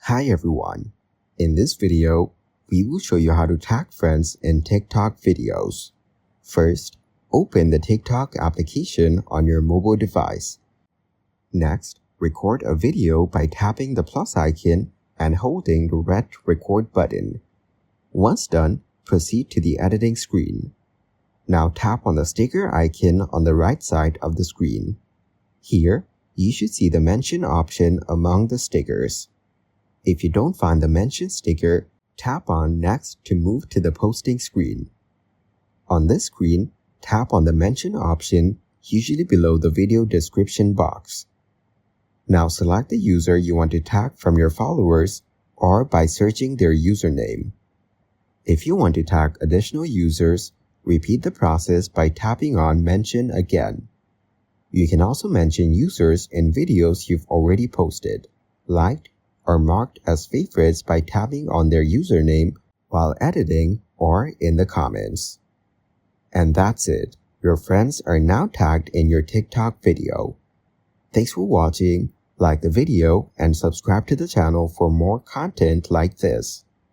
Hi everyone. In this video, we will show you how to tag friends in TikTok videos. First, open the TikTok application on your mobile device. Next, record a video by tapping the plus icon and holding the red record button. Once done, proceed to the editing screen. Now tap on the sticker icon on the right side of the screen. Here, you should see the mention option among the stickers. If you don't find the mention sticker, tap on Next to move to the posting screen. On this screen, tap on the mention option, usually below the video description box. Now select the user you want to tag from your followers or by searching their username. If you want to tag additional users, repeat the process by tapping on Mention again. You can also mention users in videos you've already posted, liked, or marked as favorites by tapping on their username while editing or in the comments. And that's it. Your friends are now tagged in your TikTok video. Thanks for watching. Like the video and subscribe to the channel for more content like this.